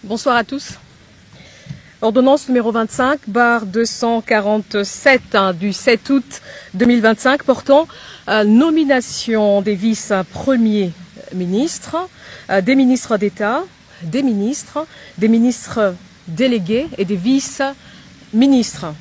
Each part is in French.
Bonsoir à tous. Ordonnance numéro 25/247 du 7 août 2025 portant nomination des vice-premiers ministres, des ministres d'État, des ministres délégués et des vice-ministres.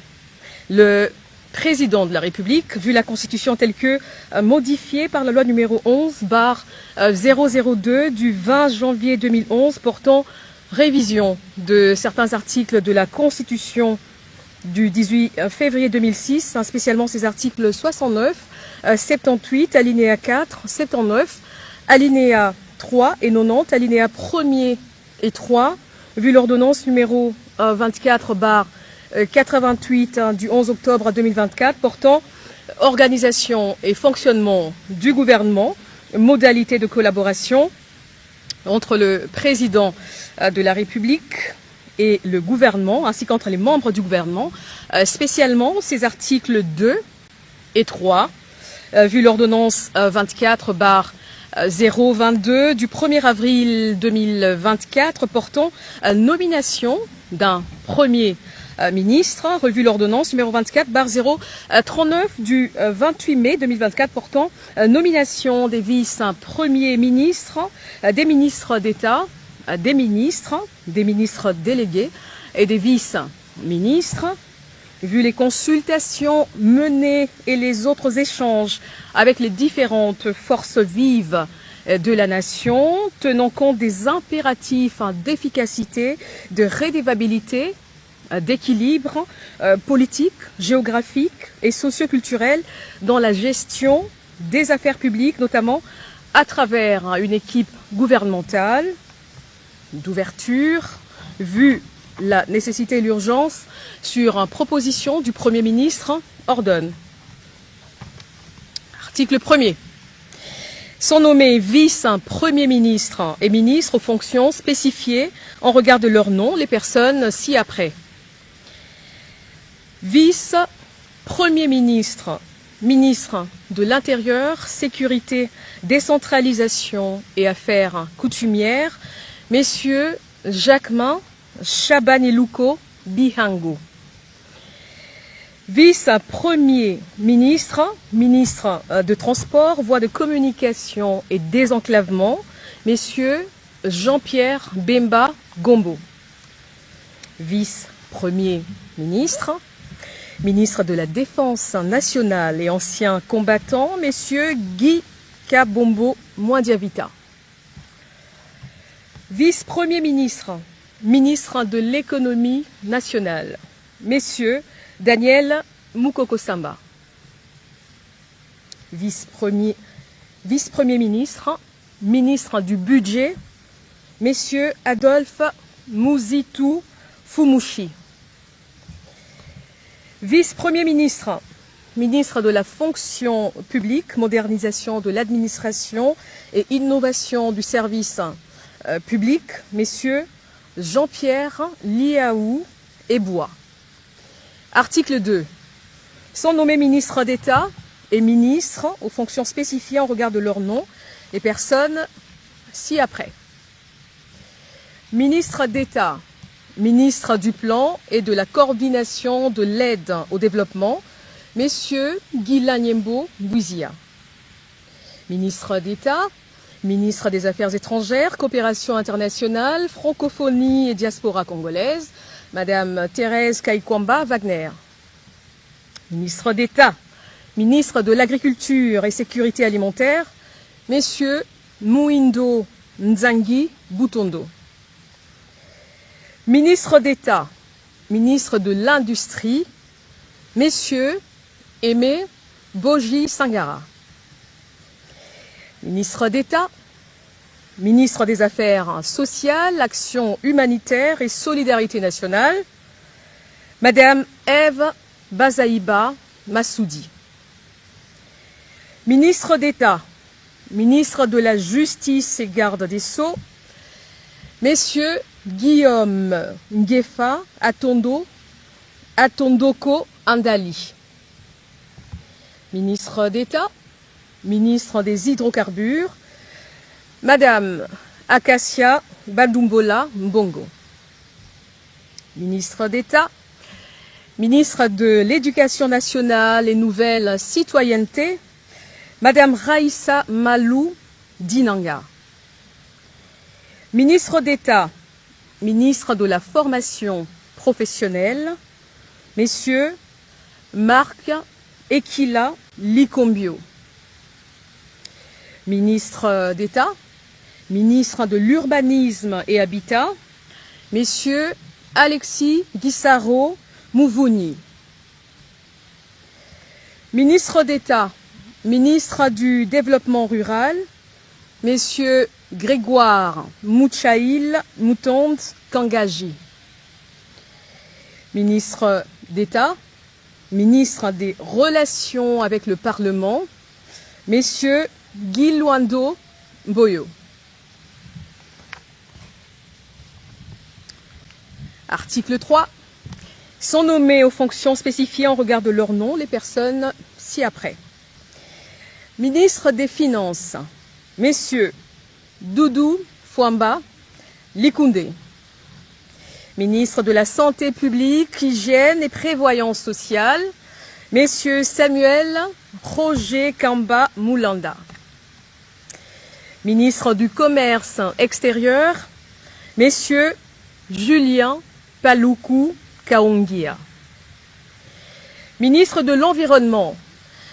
Le président de la République, vu la Constitution telle que modifiée par la loi numéro 11/002 du 20 janvier 2011 portant révision de certains articles de la Constitution du 18 février 2006, spécialement ces articles 69, 78, alinéa 4, 79, alinéa 3 et 90, alinéa 1er et 3, vu l'ordonnance numéro 24/88 du 11 octobre 2024 portant organisation et fonctionnement du gouvernement, modalités de collaboration entre le président de la République et le gouvernement, ainsi qu'entre les membres du gouvernement, spécialement ces articles 2 et 3, vu l'ordonnance 24/022 du 1er avril 2024 portant nomination d'un premier ministre, revu l'ordonnance numéro 24/039 du 28 mai 2024 portant nomination des vice-premiers ministres, des ministres d'État, des ministres délégués et des vice-ministres, vu les consultations menées et les autres échanges avec les différentes forces vives de la nation, tenant compte des impératifs d'efficacité, de rédévabilité, d'équilibre politique, géographique et socio-culturel dans la gestion des affaires publiques, notamment à travers une équipe gouvernementale d'ouverture, vu la nécessité et l'urgence sur proposition du Premier ministre, ordonne. Article 1er. Sont nommés vice-premiers ministres et ministres aux fonctions spécifiées en regard de leur nom, les personnes ci-après. Vice-premier ministre, ministre de l'Intérieur, Sécurité, Décentralisation et Affaires coutumières, messieurs Jacquemin Chabanilouko Bihango. Vice-premier ministre, ministre de Transport, Voies de communication et désenclavement, messieurs Jean-Pierre Bemba Gombo. Vice-premier ministre, ministre de la Défense nationale et ancien combattant, messieurs Guy Kabombo Mwandiavita. Vice-premier ministre, ministre de l'économie nationale, messieurs Daniel Mukoko-Samba. Vice-premier ministre, ministre du budget, messieurs Adolphe Mouzitou Fumushi. Vice-premier ministre, ministre de la fonction publique, modernisation de l'administration et innovation du service public, messieurs Jean-Pierre Liaou Ebois. Article 2. Sont nommés ministres d'État et ministres aux fonctions spécifiées en regard de leur nom, les personnes ci-après. Ministre d'État, ministre du Plan et de la coordination de l'aide au développement, messieurs Guilain Nyembo Bouizia. Ministre d'État, ministre des Affaires étrangères, coopération internationale, francophonie et diaspora congolaise, madame Thérèse Kaikwamba Wagner. Ministre d'État, ministre de l'Agriculture et Sécurité alimentaire, messieurs Mouindo Nzangi Boutondo. Ministre d'État, ministre de l'Industrie, messieurs Aimé Boji Sangara. Ministre d'État, ministre des Affaires sociales, Action humanitaire et solidarité nationale, madame Ève Bazaïba Massoudi. Ministre d'État, ministre de la Justice et garde des Sceaux, messieurs Guillaume Ngefa Atondoko Andali. Ministre d'État, ministre des Hydrocarbures, madame Acacia Badumbola Mbongo. Ministre d'État, ministre de l'Éducation nationale et Nouvelle Citoyenneté, Madame Raïssa Malou Dinanga. Ministre d'État, ministre de la Formation professionnelle, Messieurs Marc Ekila Likombio. Ministre d'État, ministre de l'Urbanisme et Habitat, Messieurs Alexis Guissaro Mouvouni. Ministre d'État, ministre du Développement rural, Messieurs Grégoire Mouchaïl Moutonde Kangaji. Ministre d'État, ministre des Relations avec le Parlement, Messieurs Guy Luando Boyo. Article 3. Sont nommés aux fonctions spécifiées en regard de leur nom les personnes ci-après. Ministre des Finances, Messieurs Doudou Fouamba Likoundé. Ministre de la Santé publique, Hygiène et Prévoyance sociale, Messieurs Samuel Roger Kamba Moulanda. Ministre du Commerce extérieur, Messieurs Julien Paloukou Kaongia. Ministre de l'Environnement,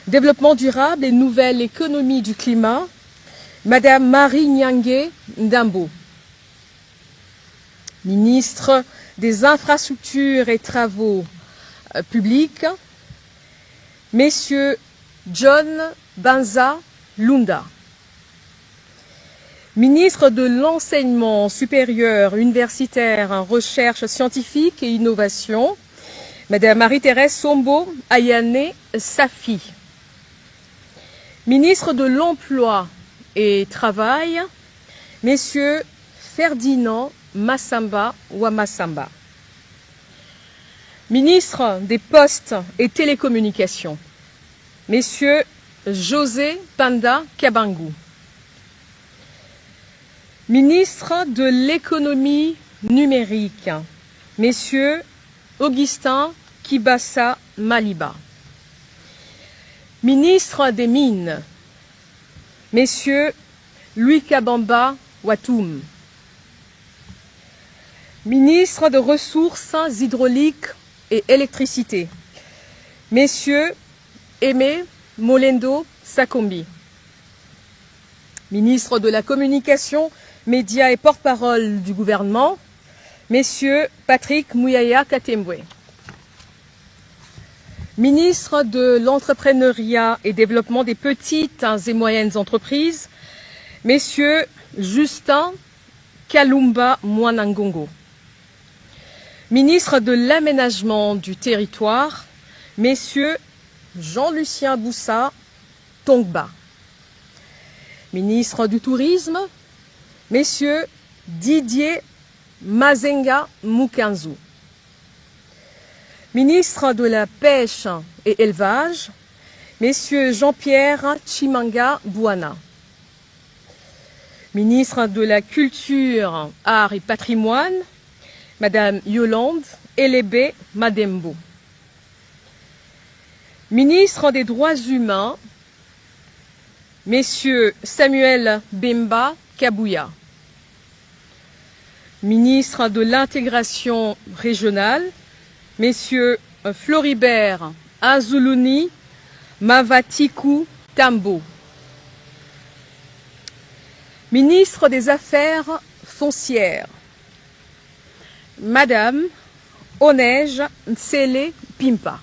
Développement durable et Nouvelle économie du climat, Madame Marie Nyangé Ndambo. Ministre des Infrastructures et Travaux publics, Messieurs John Banza Lunda. Ministre de l'Enseignement supérieur, universitaire, recherche scientifique et innovation, Madame Marie-Thérèse Sombo Ayane Safi. Ministre de l'Emploi et Travail, Messieurs Ferdinand Massamba Wamassamba. Ministre des Postes et Télécommunications, Messieurs José Panda Kabangou. Ministre de l'Économie numérique, Messieurs Augustin Kibassa Maliba. Ministre des Mines, Messieurs Louis Kabamba Watoum. Ministre de Ressources hydrauliques et électricité, Messieurs Aimé Molendo Sakombi. Ministre de la Communication, Médias et porte-parole du gouvernement, Messieurs Patrick Mouyaya Katembwe. Ministre de l'Entrepreneuriat et Développement des petites et moyennes entreprises, Messieurs Justin Kalumba Mwanangongo. Ministre de l'Aménagement du Territoire, Messieurs Jean-Lucien Boussa Tongba. Ministre du Tourisme, Messieurs Didier Mazenga Mukanzu. Ministre de la Pêche et Élevage, Messieurs Jean-Pierre Chimanga Bouana. Ministre de la Culture, Arts et Patrimoine, Madame Yolande Elébé Madembo. Ministre des Droits humains, Messieurs Samuel Bemba Kabouya. Ministre de l'Intégration régionale, Messieurs Floribert Azuluni Mavatiku Tambo. Ministre des Affaires foncières, Madame Onej Ntsele Pimpa.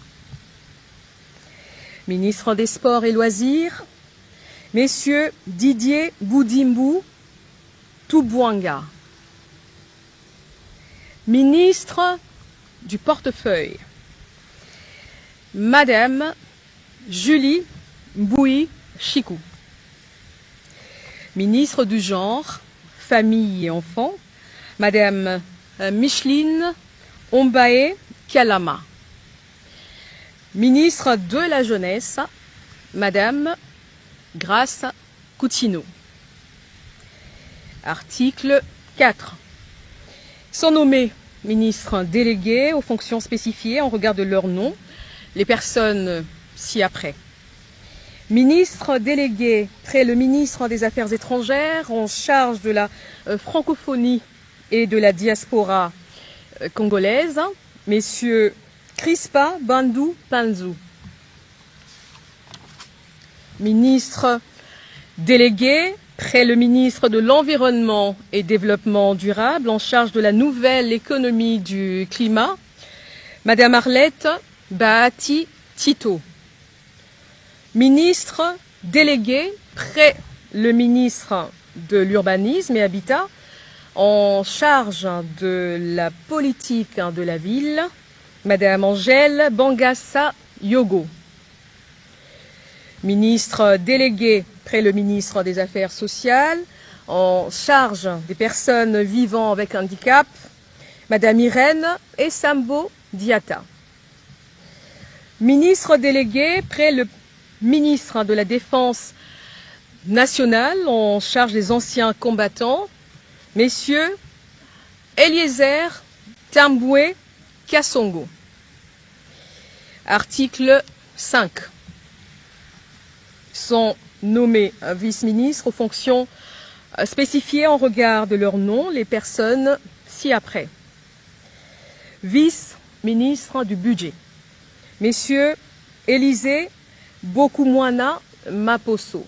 Ministre des Sports et Loisirs, Messieurs Didier Boudimbu Toubouanga. Ministre du Portefeuille, Madame Julie Boui Chikou. Ministre du Genre, Famille et Enfants, Madame Micheline Ombaé Kalama. Ministre de la Jeunesse, Madame Grace Coutinho. Article 4. Sont nommés ministres délégués aux fonctions spécifiées en regard de leur nom. Les personnes ci-après. Ministre délégué près le ministre des Affaires étrangères en charge de la francophonie et de la diaspora congolaise, messieurs Crispa Bandou Panzou. Ministre délégué près le ministre de l'Environnement et Développement durable en charge de la nouvelle économie du climat, Madame Arlette Bahati Tito. Ministre délégué près le ministre de l'Urbanisme et Habitat en charge de la politique de la ville, Madame Angèle Bangassa Yogo. Ministre délégué près le ministre des Affaires sociales en charge des personnes vivant avec handicap, Madame Irène Essambo Diata. Ministre délégué près le ministre de la Défense nationale en charge des anciens combattants, messieurs Eliezer Tamboué Kassongo. Article 5. Sont nommés vice-ministres aux fonctions spécifiées en regard de leur nom les personnes ci-après. Vice-ministre du budget, messieurs Élisée Bokumwana Maposo.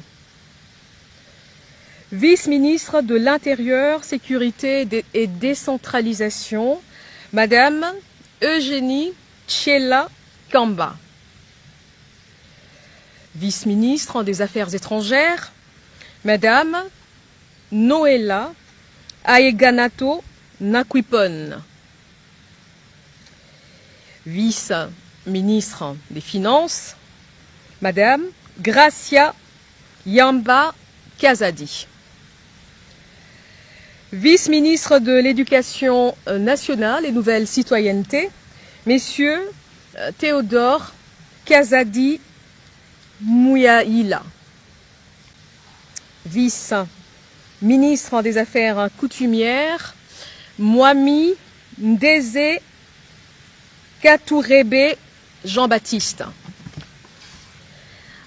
Vice-ministre de l'Intérieur, Sécurité et Décentralisation, Madame Eugénie Tchela Kamba. Vice-ministre des Affaires étrangères, Madame Noëlla Aeganato Nakwipon. Vice-ministre des Finances, Madame Gracia Yamba Kazadi. Vice-ministre de l'Éducation nationale et Nouvelle Citoyenneté, Messieurs Théodore Kazadi Mouyaïla. Vice-ministre des Affaires coutumières, Mwami Ndeze Katourebe Jean-Baptiste.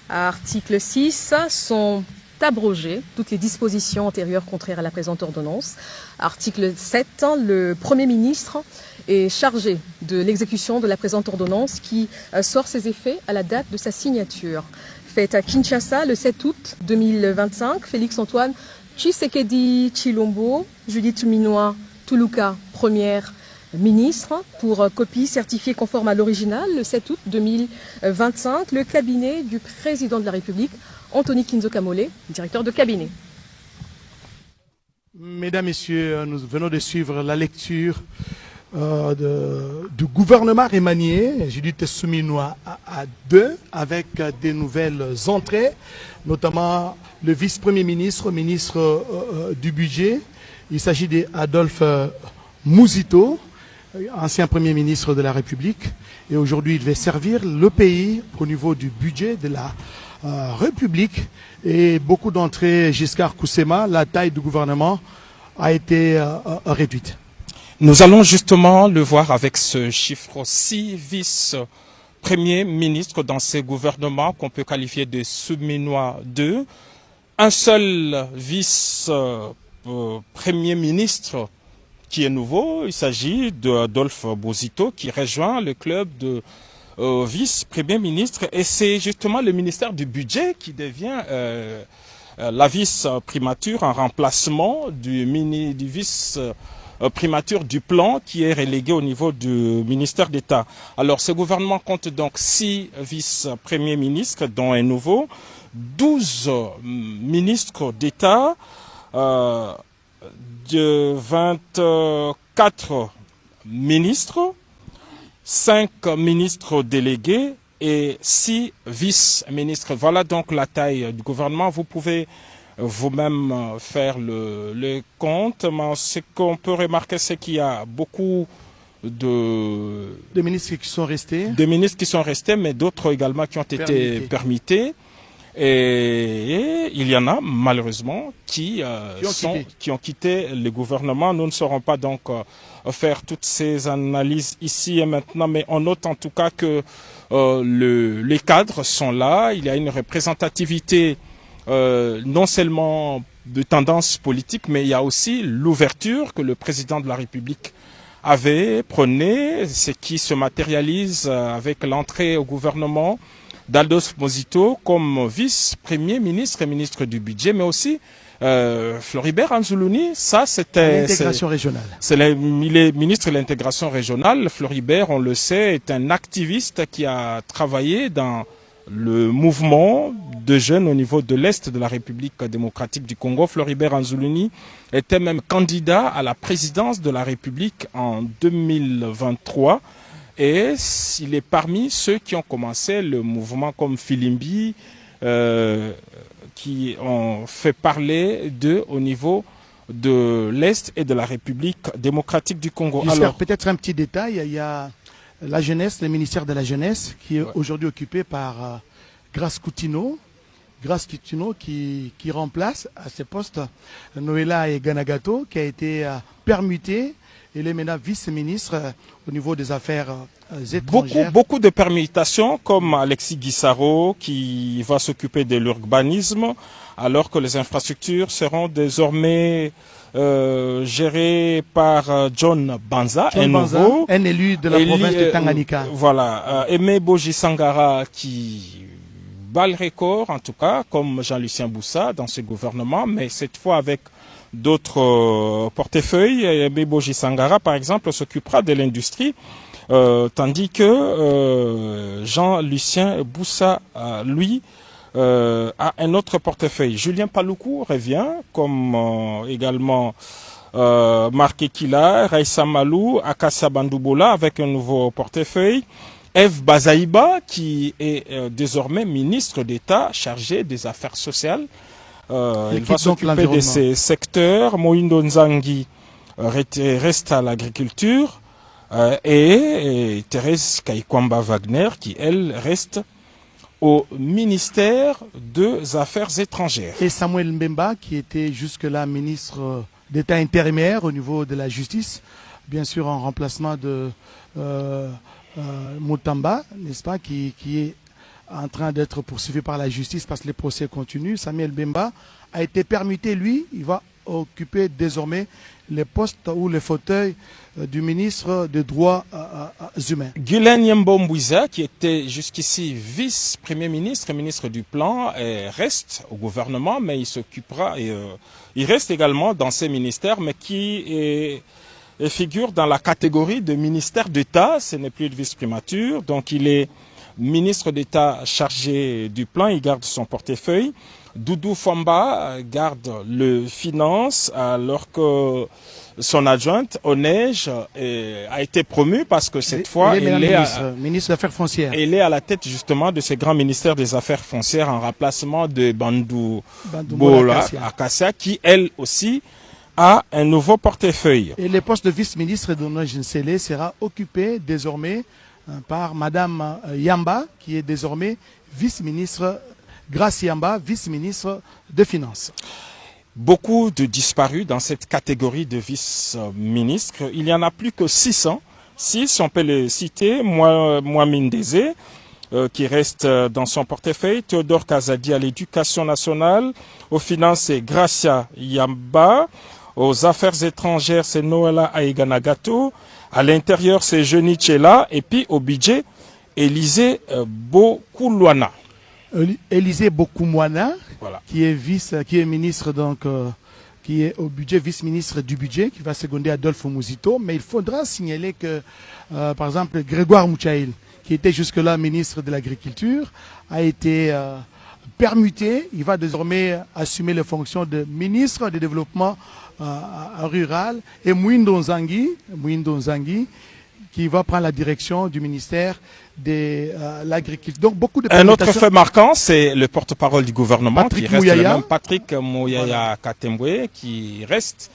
Article 6 sont abrogées toutes les dispositions antérieures contraires à la présente ordonnance. Article 7, le Premier ministre est chargé de l'exécution de la présente ordonnance qui sort ses effets à la date de sa signature. Faite à Kinshasa le 7 août 2025, Félix-Antoine Tshisekedi Tshilombo, Judith Minois Tuluka, première ministre, pour copie certifiée conforme à l'original le 7 août 2025, le cabinet du président de la République, Anthony Kinzo Kamole, directeur de cabinet. Mesdames, Messieurs, nous venons de suivre la lecture du gouvernement remanié, Judith Suminwa à 2, avec des nouvelles entrées, notamment le vice-premier ministre, ministre du budget. Il s'agit d'Adolphe Mouzito, ancien premier ministre de la République. Et aujourd'hui, il devait servir le pays au niveau du budget de la République. Et beaucoup d'entrées, Giscard Koussema, la taille du gouvernement a été réduite. Nous allons justement le voir avec ce chiffre 6 vice-premiers ministres dans ces gouvernements qu'on peut qualifier de Souminois 2. Un seul vice-premier ministre qui est nouveau, il s'agit d'Adolphe Mouzito qui rejoint le club de vice-premier ministre et c'est justement le ministère du budget qui devient la vice-primature en remplacement du vice-primature du plan qui est relégué au niveau du ministère d'État. Alors ce gouvernement compte donc 6 vice-premiers ministres dont un nouveau, 12 ministres d'État, de 24 ministres, 5 ministres délégués et 6 vice-ministres. Voilà donc la taille du gouvernement. Vous pouvez vous-même faire le compte. Mais ce qu'on peut remarquer, c'est qu'il y a beaucoup de ministres qui sont restés. De ministres qui sont restés, mais d'autres également qui ont été permis. Et il y en a malheureusement qui ont quitté le gouvernement. Nous ne saurons pas donc faire toutes ces analyses ici et maintenant, mais on note en tout cas que les cadres sont là. Il y a une représentativité non seulement de tendance politique, mais il y a aussi l'ouverture que le président de la République avait prôné, ce qui se matérialise avec l'entrée au gouvernement d'Aldos Mosito comme vice-premier ministre et ministre du budget, mais aussi Floribert Anzoulouni, ça c'était... L'intégration régionale. Il est ministre de l'intégration régionale. Floribert, on le sait, est un activiste qui a travaillé dans le mouvement de jeunes au niveau de l'Est de la République démocratique du Congo. Floribert Anzoulouni était même candidat à la présidence de la République en 2023. Et il est parmi ceux qui ont commencé le mouvement comme Filimbi, qui ont fait parler d'eux au niveau de l'Est et de la République démocratique du Congo. Alors, peut-être un petit détail, il y a la jeunesse, le ministère de la jeunesse, qui est aujourd'hui occupé par Grace Coutinho. Grace Coutinho qui remplace à ce poste Noëlla Eganagato, qui a été permuté. Il est maintenant vice-ministre au niveau des affaires étrangères. Beaucoup de permutations, comme Alexis Guissaro qui va s'occuper de l'urbanisme, alors que les infrastructures seront désormais gérées par John Banza, un élu de la province de Tanganyika. Voilà, Aimé Boji Sangara qui bat le record, en tout cas, comme Jean-Lucien Boussa dans ce gouvernement, mais cette fois avec d'autres portefeuilles. Aimé Boji Sangara, par exemple, s'occupera de l'industrie, tandis que Jean-Lucien Boussa, lui, a un autre portefeuille. Julien Paloukou revient, comme également Marc Ekila, Raissa Malou, Akassa Bandoubola, avec un nouveau portefeuille. Eve Bazaïba, qui est désormais ministre d'État chargé des affaires sociales. Il va s'occuper de ces secteurs. Moïndo Nzangi reste à l'agriculture et Thérèse Kaikwamba Wagner qui, elle, reste au ministère des Affaires étrangères. Et Samuel Mbemba qui était jusque-là ministre d'État intérimaire au niveau de la justice, bien sûr en remplacement de Moutamba, n'est-ce pas, qui est en train d'être poursuivi par la justice parce que les procès continuent. Samuel Mbemba a été permuté, lui, il va occuper désormais les postes ou les fauteuils du ministre des Droits humains. Guylaine Yembo-Mbouiza, qui était jusqu'ici vice-premier ministre et ministre du Plan, reste au gouvernement, mais il s'occupera, il reste également dans ces ministères, mais qui figure dans la catégorie de ministère d'État. Ce n'est plus de vice-primature, donc il est ministre d'État chargé du Plan, il garde son portefeuille. Doudou Famba garde le finance, alors que son adjointe, Onej, a été promue parce que cette fois, il est ministre des Affaires foncières. Elle est à la tête justement de ce grand ministère des Affaires foncières en remplacement de Bandou Bola Akassia, qui elle aussi a un nouveau portefeuille. Et le poste de vice-ministre d'Onej Nsele sera occupé désormais par Madame Yamba, qui est désormais vice-ministre, Grace Yamba, vice-ministre des Finances. Beaucoup de disparus dans cette catégorie de vice-ministres. Il n'y en a plus que 600. 6, on peut les citer. Mohamed Ndeze, qui reste dans son portefeuille. Théodore Kazadi à l'éducation nationale. Aux finances, c'est Gracia Yamba. Aux affaires étrangères, c'est Noëlla Aïganagato. À l'intérieur, c'est Jeni Tchela. Et puis au budget, Élisée Bokoulouana. Élisée Bokoumouana, voilà, qui est ministre donc, qui est au budget, vice-ministre du budget, qui va seconder Adolphe Muzito. Mais il faudra signaler que, par exemple, Grégoire Mouchaïl, qui était jusque-là ministre de l'Agriculture, a été permuté. Il va désormais assumer les fonctions de ministre du Développement rural. Et Moïndo Nzangi, qui va prendre la direction du ministère de l'Agriculture. Donc beaucoup de Un autre fait marquant, c'est le porte-parole du gouvernement, Patrick qui reste Mouyaya. le même, Patrick Mouyaya voilà. Katembwe, qui reste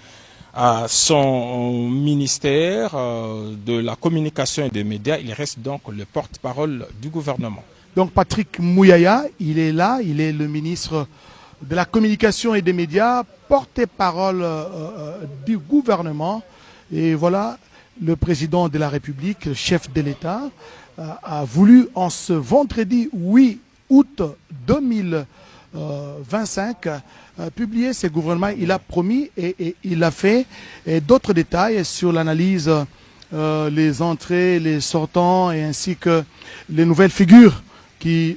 à son ministère de la communication et des médias. Il reste donc le porte-parole du gouvernement. Donc Patrick Mouyaya, il est là, il est le ministre de la communication et des médias, porte-parole du gouvernement. Et voilà, le président de la République, le chef de l'État, a voulu en ce vendredi 8 août 2025 publier ses gouvernements. Il a promis et il a fait d'autres détails sur l'analyse, les entrées, les sortants et ainsi que les nouvelles figures qui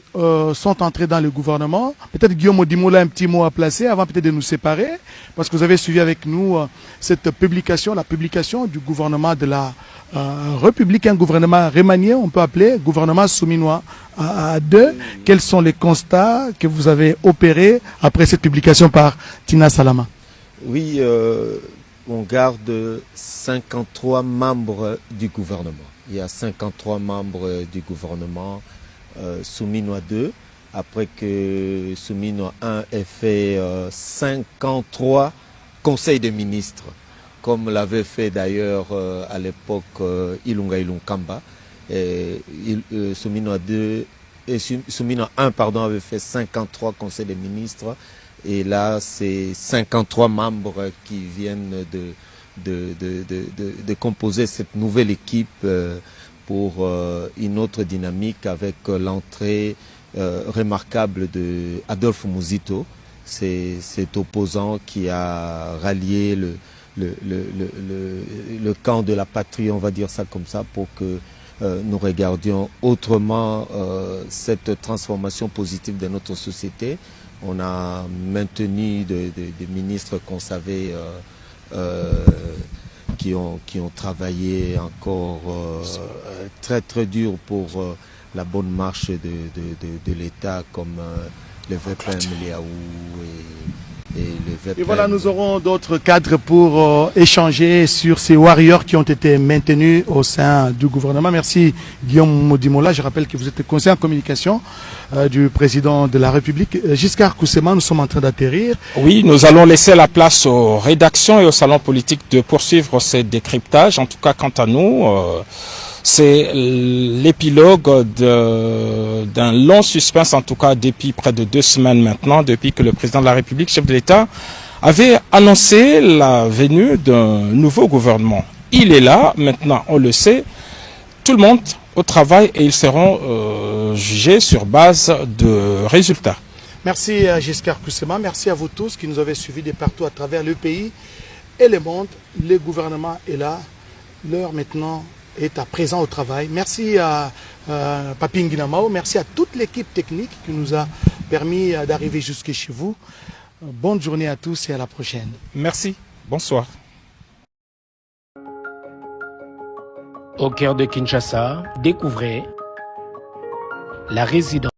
sont entrés dans le gouvernement. Peut-être Guillaume Odimola, un petit mot à placer avant peut-être de nous séparer, parce que vous avez suivi avec nous cette publication, la publication du gouvernement de la République, un gouvernement remanié, on peut appeler gouvernement souminois à deux. Quels sont les constats que vous avez opérés après cette publication par Tina Salama? Oui, on garde 53 membres du gouvernement. Il y a 53 membres du gouvernement Souminois 2, après que Souminois 1 ait fait 53 conseils de ministres, comme l'avait fait d'ailleurs à l'époque Ilunga Ilunkamba. Souminois 2 et Souminois 1 pardon, avait fait 53 conseils de ministres, et là c'est 53 membres qui viennent de composer cette nouvelle équipe pour une autre dynamique avec l'entrée remarquable de Adolphe Muzito, cet opposant qui a rallié le camp de la patrie, on va dire ça comme ça, pour que nous regardions autrement cette transformation positive de notre société. On a maintenu des ministres qu'on savait qui ont travaillé encore très très dur pour la bonne marche de l'État, comme le VPM Liaou et le VPM. Et voilà, nous aurons d'autres cadres pour échanger sur ces warriors qui ont été maintenus au sein du gouvernement. Merci Guillaume Modimola. Je rappelle que vous êtes conseiller en communication du président de la République. Giscard Koussema, nous sommes en train d'atterrir. Oui, nous allons laisser la place aux rédactions et au salon politique de poursuivre ces décryptages. En tout cas, quant à nous, c'est l'épilogue d'un long suspense, en tout cas depuis près de 2 semaines maintenant, depuis que le président de la République, chef de l'État, avait annoncé la venue d'un nouveau gouvernement. Il est là, maintenant on le sait, tout le monde au travail, et ils seront jugés sur base de résultats. Merci Giscard Koussema, merci à vous tous qui nous avez suivis de partout à travers le pays et le monde. Le gouvernement est là, l'heure maintenant est à présent au travail. Merci à Papi Nguinamao, merci à toute l'équipe technique qui nous a permis d'arriver jusque chez vous. Bonne journée à tous et à la prochaine. Merci, bonsoir. Au cœur de Kinshasa, découvrez la résidence